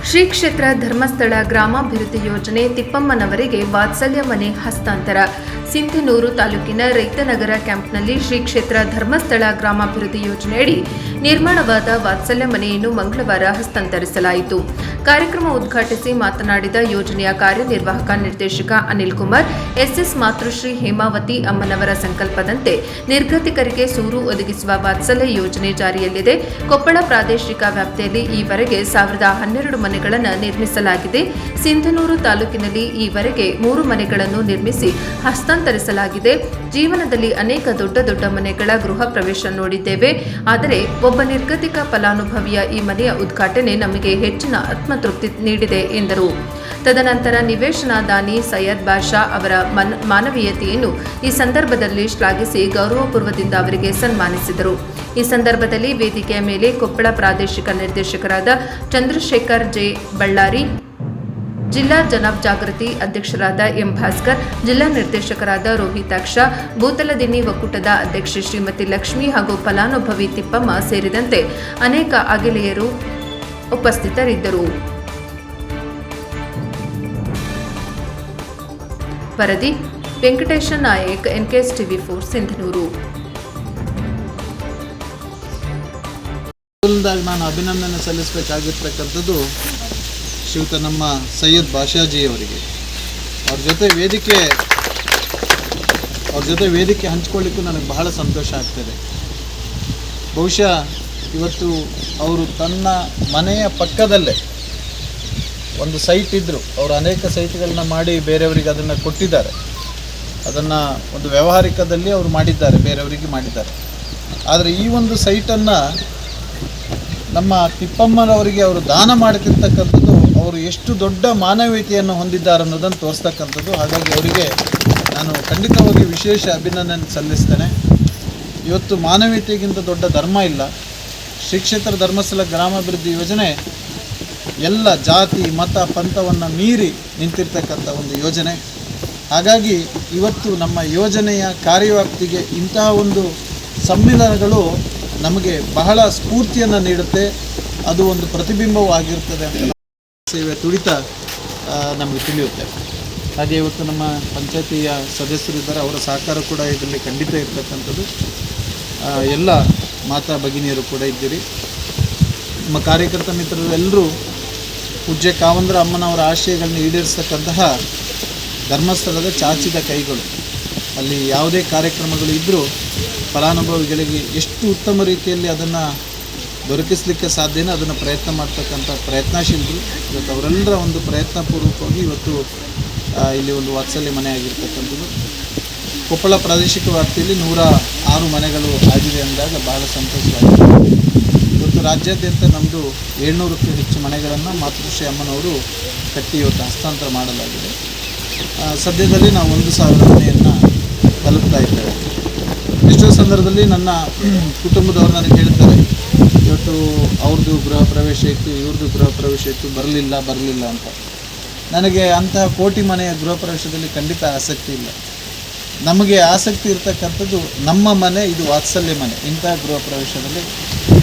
ಶ್ರೀ ಕ್ಷೇತ್ರ ಧರ್ಮಸ್ಥಳ ಗ್ರಾಮಾಭಿವೃದ್ಧಿ ಯೋಜನೆ ತಿಪ್ಪಮ್ಮನವರಿಗೆ ವಾತ್ಸಲ್ಯ ಮನೆ ಹಸ್ತಾಂತರ. ಸಿಂಧನೂರು ತಾಲೂಕಿನ ರೈತನಗರ ಕ್ಯಾಂಪ್ನಲ್ಲಿ ಶ್ರೀ ಕ್ಷೇತ್ರ ಧರ್ಮಸ್ಥಳ ಗ್ರಾಮಾಭಿವೃದ್ಧಿ ಯೋಜನೆಯಡಿ ನಿರ್ಮಾಣವಾದ ವಾತ್ಸಲ್ಯ ಮನೆಯನ್ನು ಮಂಗಳವಾರ ಹಸ್ತಾಂತರಿಸಲಾಯಿತು. ಕಾರ್ಯಕ್ರಮ ಉದ್ಘಾಟಿಸಿ ಮಾತನಾಡಿದ ಯೋಜನೆಯ ಕಾರ್ಯನಿರ್ವಾಹಕ ನಿರ್ದೇಶಕ ಅನಿಲ್ ಕುಮಾರ್, ಎಸ್ಎಸ್ ಮಾತೃಶ್ರೀ ಹೇಮಾವತಿ ಅಮ್ಮನವರ ಸಂಕಲ್ಪದಂತೆ ನಿರ್ಗತಿಕರಿಗೆ ಸೂರು ಒದಗಿಸುವ ವಾತ್ಸಲ್ಯ ಯೋಜನೆ ಜಾರಿಯಲ್ಲಿದೆ. ಕೊಪ್ಪಳ ಪ್ರಾದೇಶಿಕ ವ್ಯಾಪ್ತಿಯಲ್ಲಿ ಈವರೆಗೆ 1012 ಮನೆಗಳನ್ನು ನಿರ್ಮಿಸಲಾಗಿದೆ. ಸಿಂಧನೂರು ತಾಲೂಕಿನಲ್ಲಿ ಈವರೆಗೆ 3 ಮನೆಗಳನ್ನು ನಿರ್ಮಿಸಿ ಹಸ್ತಾಂತರಿಸಲಾಗಿದೆ. ಜೀವನದಲ್ಲಿ ಅನೇಕ ದೊಡ್ಡ ಮನೆಗಳ ಗೃಹ ಪ್ರವೇಶ ನೋಡಿದ್ದೇವೆ. ಆದರೆ ಒಬ್ಬ ನಿರ್ಗತಿಕ ಫಲಾನುಭವಿಯ ಈ ಮನೆಯ ಉದ್ಘಾಟನೆ ನಮಗೆ ಹೆಚ್ಚಿನ ಆತ್ಮತೃಪ್ತಿ ನೀಡಿದೆ ಎಂದರು. ತದನಂತರ ನಿವೇಶನ ದಾನಿ ಸೈಯದ್ ಬಾಷಾ ಅವರ ಮಾನವೀಯತೆಯನ್ನು ಈ ಸಂದರ್ಭದಲ್ಲಿ ಶ್ಲಾಘಿಸಿ ಗೌರವಪೂರ್ವದಿಂದ ಅವರಿಗೆ ಸನ್ಮಾನಿಸಿದರು. ಈ ಸಂದರ್ಭದಲ್ಲಿ ವೇದಿಕೆಯ ಮೇಲೆ ಕೊಪ್ಪಳ ಪ್ರಾದೇಶಿಕ ನಿರ್ದೇಶಕರಾದ ಚಂದ್ರಶೇಖರ್ ಜೆ ಬಳ್ಳಾರಿ, ಜಿಲ್ಲಾ ಜನಜಾಗೃತಿ ಅಧ್ಯಕ್ಷರಾದ ಎಂ ಭಾಸ್ಕರ್, ಜಿಲ್ಲಾ ನಿರ್ದೇಶಕರಾದ ರೋಹಿತಾಕ್ಷ, ಭೂತಲದಿನ್ನಿ ಒಕ್ಕೂಟದ ಅಧ್ಯಕ್ಷೆ ಶ್ರೀಮತಿ ಲಕ್ಷ್ಮಿ ಹಾಗೂ ಫಲಾನುಭವಿ ತಿಪ್ಪಮ್ಮ ಸೇರಿದಂತೆ ಅನೇಕ ಆಗೆಲೆಯರು ಉಪಸ್ಥಿತರಿದ್ದರು. ವರದಿ ವೆಂಕಟೇಶ ನಾಯಕ್, ಎನ್ಕೆಎಸ್ ಟಿವಿ4 ಸಿಂಧನೂರು. ನಾನು ಅಭಿನಂದನೆ ಸಲ್ಲಿಸಬೇಕಾಗಿರ್ತಕ್ಕಂಥದ್ದು ಶ್ರೀಯುತ ನಮ್ಮ ಸೈಯದ್ ಬಾಷಾಜಿ ಅವರಿಗೆ. ಅವ್ರ ಜೊತೆ ವೇದಿಕೆ ಹಂಚ್ಕೊಳ್ಳಿಕ್ಕೂ ನನಗೆ ಬಹಳ ಸಂತೋಷ ಆಗ್ತದೆ. ಬಹುಶಃ ಇವತ್ತು ಅವರು ತನ್ನ ಮನೆಯ ಪಕ್ಕದಲ್ಲೇ ಒಂದು ಸೈಟ್ ಇದ್ದರು. ಅವರು ಅನೇಕ ಸೈಟ್ಗಳನ್ನ ಮಾಡಿ ಬೇರೆಯವರಿಗೆ ಅದನ್ನು ಕೊಟ್ಟಿದ್ದಾರೆ. ಅದನ್ನು ಒಂದು ವ್ಯಾವಹಾರಿಕದಲ್ಲಿ ಅವರು ಮಾಡಿದ್ದಾರೆ, ಬೇರೆಯವರಿಗೆ ಮಾಡಿದ್ದಾರೆ. ಆದರೆ ಈ ಒಂದು ಸೈಟನ್ನು ನಮ್ಮ ತಿಪ್ಪಮ್ಮನವರಿಗೆ ಅವರು ದಾನ ಮಾಡ್ತಿರ್ತಕ್ಕಂಥದ್ದು ಅವರು ಎಷ್ಟು ದೊಡ್ಡ ಮಾನವೀಯತೆಯನ್ನು ಹೊಂದಿದ್ದಾರೆ ಅನ್ನೋದನ್ನು ತೋರಿಸ್ತಕ್ಕಂಥದ್ದು. ಹಾಗಾಗಿ ಅವರಿಗೆ ನಾನು ಖಂಡಿತವಾಗಿ ವಿಶೇಷ ಅಭಿನಂದನೆ ಸಲ್ಲಿಸ್ತೇನೆ. ಇವತ್ತು ಮಾನವೀಯತೆಗಿಂತ ದೊಡ್ಡ ಧರ್ಮ ಇಲ್ಲ. ಶ್ರೀ ಕ್ಷೇತ್ರ ಧರ್ಮಸ್ಥಳ ಗ್ರಾಮಾಭಿವೃದ್ಧಿ ಯೋಜನೆ ಎಲ್ಲ ಜಾತಿ ಮತ ಪಂಥವನ್ನು ಮೀರಿ ನಿಂತಿರ್ತಕ್ಕಂಥ ಒಂದು ಯೋಜನೆ. ಹಾಗಾಗಿ ಇವತ್ತು ನಮ್ಮ ಯೋಜನೆಯ ಕಾರ್ಯವ್ಯಾಪ್ತಿಗೆ ಇಂತಹ ಒಂದು ಸಮ್ಮಿಲನಗಳು ನಮಗೆ ಬಹಳ ಸ್ಫೂರ್ತಿಯನ್ನು ನೀಡುತ್ತೆ. ಅದು ಒಂದು ಪ್ರತಿಬಿಂಬವೂ ಆಗಿರ್ತದೆ ಅಂತ ಸೇವೆ ತುಡಿತ ನಮಗೆ ತಿಳಿಯುತ್ತೆ. ಹಾಗೆ ಇವತ್ತು ನಮ್ಮ ಪಂಚಾಯತಿಯ ಸದಸ್ಯರಿದ್ದಾರೆ, ಅವರ ಸಹಕಾರ ಕೂಡ ಇದರಲ್ಲಿ ಖಂಡಿತ ಇರ್ತಕ್ಕಂಥದ್ದು. ಎಲ್ಲ ಮಾತಾ ಭಗಿನಿಯರು ಕೂಡ ಇದ್ದೀರಿ. ನಮ್ಮ ಕಾರ್ಯಕರ್ತ ಮಿತ್ರರು ಎಲ್ಲರೂ ಪೂಜ್ಯ ಕಾವಂದ್ರ ಅಮ್ಮನವರ ಆಶಯಗಳನ್ನ ಈಡೇರಿಸ್ತಕ್ಕಂತಹ ಧರ್ಮಸ್ಥಳದ ಚಾಚಿದ ಕೈಗಳು. ಅಲ್ಲಿ ಯಾವುದೇ ಕಾರ್ಯಕ್ರಮಗಳು ಇದ್ದರೂ ಫಲಾನುಭವಿಗಳಿಗೆ ಎಷ್ಟು ಉತ್ತಮ ರೀತಿಯಲ್ಲಿ ಅದನ್ನು ದೊರಕಿಸಲಿಕ್ಕೆ ಸಾಧ್ಯನೋ ಅದನ್ನು ಪ್ರಯತ್ನ ಮಾಡ್ತಕ್ಕಂಥ ಪ್ರಯತ್ನಶೀಲರು. ಇವತ್ತು ಅವರೆಲ್ಲರ ಒಂದು ಪ್ರಯತ್ನಪೂರ್ವಕವಾಗಿ ಇವತ್ತು ಇಲ್ಲಿ ಒಂದು ವಾತ್ಸಲ್ಯ ಮನೆ ಆಗಿರ್ತಕ್ಕಂಥದ್ದು. ಕೊಪ್ಪಳ ಪ್ರಾದೇಶಿಕ ವ್ಯಾಪ್ತಿಯಲ್ಲಿ 106 ಮನೆಗಳು ಆಗಿದೆ ಅಂದಾಗ ಬಹಳ ಸಂತೋಷವಾಗಿದೆ. ಇವತ್ತು ರಾಜ್ಯಾದ್ಯಂತ ನಮ್ಮದು 700ಕ್ಕೂ ಹೆಚ್ಚು ಮನೆಗಳನ್ನು ಮಾತೃಶ್ರೀ ಅಮ್ಮನವರು ಕಟ್ಟಿ ಇವತ್ತು ಹಸ್ತಾಂತರ ಮಾಡಲಾಗಿದೆ. ಸದ್ಯದಲ್ಲಿ ನಾವು 1000 ಮನೆಯನ್ನು ತಲುಪ್ತಾ ಇದ್ದೇವೆ. ಎಷ್ಟೋ ಸಂದರ್ಭದಲ್ಲಿ ನನ್ನ ಕುಟುಂಬದವರು ನನಗೆ ಹೇಳ್ತಾರೆ, ಇವತ್ತು ಅವ್ರದ್ದು ಗೃಹ ಪ್ರವೇಶ ಇತ್ತು, ಇವ್ರದ್ದು ಗೃಹ ಪ್ರವೇಶ ಇತ್ತು, ಬರಲಿಲ್ಲ ಅಂತ. ನನಗೆ ಅಂತಹ ಕೋಟಿ ಮನೆಯ ಗೃಹ ಪ್ರವೇಶದಲ್ಲಿ ಖಂಡಿತ ಆಸಕ್ತಿ ಇಲ್ಲ. ನಮಗೆ ಆಸಕ್ತಿ ಇರತಕ್ಕಂಥದ್ದು ನಮ್ಮ ಮನೆ, ಇದು ವಾತ್ಸಲ್ಯ ಮನೆ, ಇಂತಹ ಗೃಹ ಪ್ರವೇಶದಲ್ಲಿ.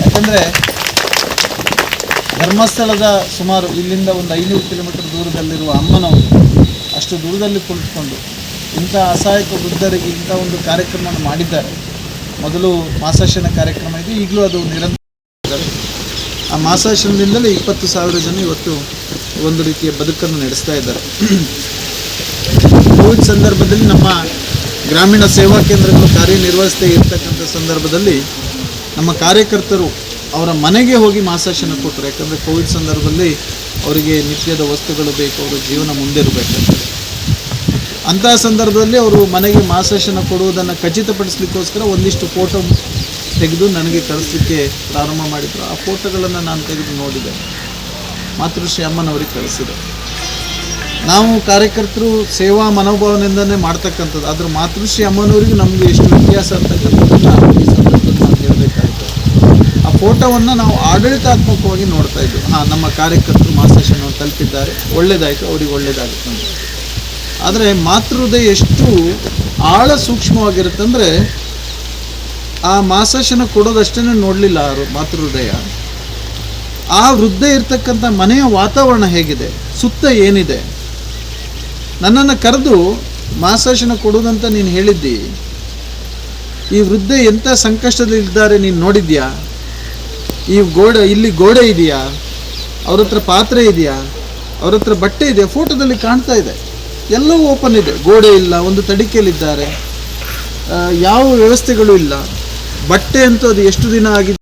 ಯಾಕಂದರೆ ಧರ್ಮಸ್ಥಳದ ಸುಮಾರು ಇಲ್ಲಿಂದ ಒಂದು 500 ಕಿಲೋಮೀಟರ್ ದೂರದಲ್ಲಿರುವ ಅಮ್ಮನವರು ಅಷ್ಟು ದೂರದಲ್ಲಿ ಕುಳಿತುಕೊಂಡು ಇಂಥ ಅಸಹಾಯಕ ವೃದ್ಧರಿಗೆ ಇಂಥ ಒಂದು ಕಾರ್ಯಕ್ರಮವನ್ನು ಮಾಡಿದ್ದಾರೆ. ಮೊದಲು ಮಾಸಾಶನ ಕಾರ್ಯಕ್ರಮ ಇದೆ, ಈಗಲೂ ಅದು ನಿರಂತರ. ಆ ಮಾಸಾಶನದಿಂದಲೇ 20,000 ಜನ ಇವತ್ತು ಒಂದು ರೀತಿಯ ಬದುಕನ್ನು ನಡೆಸ್ತಾ ಇದ್ದಾರೆ. ಕೋವಿಡ್ ಸಂದರ್ಭದಲ್ಲಿ ನಮ್ಮ ಗ್ರಾಮೀಣ ಸೇವಾ ಕೇಂದ್ರಗಳು ಕಾರ್ಯನಿರ್ವಹಿಸದೇ ಇರತಕ್ಕಂಥ ಸಂದರ್ಭದಲ್ಲಿ ನಮ್ಮ ಕಾರ್ಯಕರ್ತರು ಅವರ ಮನೆಗೆ ಹೋಗಿ ಮಾಸಾಶನ ಕೊಟ್ಟರು. ಯಾಕಂದರೆ ಕೋವಿಡ್ ಸಂದರ್ಭದಲ್ಲಿ ಅವರಿಗೆ ನಿತ್ಯದ ವಸ್ತುಗಳು ಬೇಕು, ಅವರ ಜೀವನ ಮುಂದೆ ಇರಬೇಕಂತ. ಅಂತಹ ಸಂದರ್ಭದಲ್ಲಿ ಅವರು ಮನೆಗೆ ಮಾಸಾಶನ ಕೊಡುವುದನ್ನು ಖಚಿತಪಡಿಸಲಿಕ್ಕೋಸ್ಕರ ಒಂದಿಷ್ಟು ಫೋಟೋ ತೆಗೆದು ನನಗೆ ಕಳಿಸ್ಲಿಕ್ಕೆ ಪ್ರಾರಂಭ ಮಾಡಿದರು. ಆ ಫೋಟೋಗಳನ್ನು ನಾನು ತೆಗೆದು ನೋಡಿದೆ, ಮಾತೃಶ್ರೀ ಅಮ್ಮನವರಿಗೆ ಕಳಿಸಿದೆ. ನಾವು ಕಾರ್ಯಕರ್ತರು ಸೇವಾ ಮನೋಭಾವನೆಯಿಂದನೇ ಮಾಡ್ತಕ್ಕಂಥದ್ದು. ಆದರೂ ಮಾತೃಶ್ರೀ ಅಮ್ಮನವರಿಗೂ ನಮಗೆ ಎಷ್ಟು ವ್ಯತ್ಯಾಸ ಅಂತಕ್ಕಂಥದ್ದನ್ನು ಈ ಸಂದರ್ಭದಲ್ಲಿ ನಾವು ಹೇಳಬೇಕಾಯಿತು. ಆ ಫೋಟೋವನ್ನು ನಾವು ಆಡಳಿತಾತ್ಮಕವಾಗಿ ನೋಡ್ತಾ ಇದ್ವಿ. ನಮ್ಮ ಕಾರ್ಯಕರ್ತರು ಮಾಸಾಶನವನ್ನು ತಲುಪಿದ್ದಾರೆ, ಒಳ್ಳೆಯದಾಯಿತು, ಅವರಿಗೆ ಒಳ್ಳೆಯದಾಗುತ್ತೆ ಅಂತ. ಆದರೆ ಮಾತೃಹೃದಯ ಎಷ್ಟು ಆಳ ಸೂಕ್ಷ್ಮವಾಗಿರುತ್ತಂದರೆ ಆ ಮಾಸಾಶನ ಕೊಡೋದಷ್ಟೇ ನೋಡಲಿಲ್ಲ ಅವರು ಮಾತೃಹೃದಯ. ಆ ವೃದ್ಧೆ ಇರ್ತಕ್ಕಂಥ ಮನೆಯ ವಾತಾವರಣ ಹೇಗಿದೆ, ಸುತ್ತ ಏನಿದೆ. ನನ್ನನ್ನು ಕರೆದು ಮಾಸಾಶನ ಕೊಡುವುದಂತ ನೀನು ಹೇಳಿದ್ದಿ. ಈ ವೃದ್ಧೆ ಎಂಥ ಸಂಕಷ್ಟದಲ್ಲಿದ್ದಾರೆ ನೀನು ನೋಡಿದ್ಯಾ? ಇಲ್ಲಿ ಗೋಡೆ ಇದೆಯಾ? ಅವ್ರ ಹತ್ರ ಪಾತ್ರೆ ಇದೆಯಾ? ಅವ್ರ ಹತ್ರ ಬಟ್ಟೆ ಇದೆಯಾ? ಫೋಟೋದಲ್ಲಿ ಕಾಣ್ತಾ ಇದೆ, ಎಲ್ಲವೂ ಓಪನ್ ಇದೆ. ಗೋಡೆ ಇಲ್ಲ, ಒಂದು ತಡಿಕೆಯಲ್ಲಿದ್ದಾರೆ, ಯಾವ ವ್ಯವಸ್ಥೆಗಳು ಇಲ್ಲ. ಬಟ್ಟೆ ಅಂತೂ ಅದು ಎಷ್ಟು ದಿನ ಆಗಿದೆ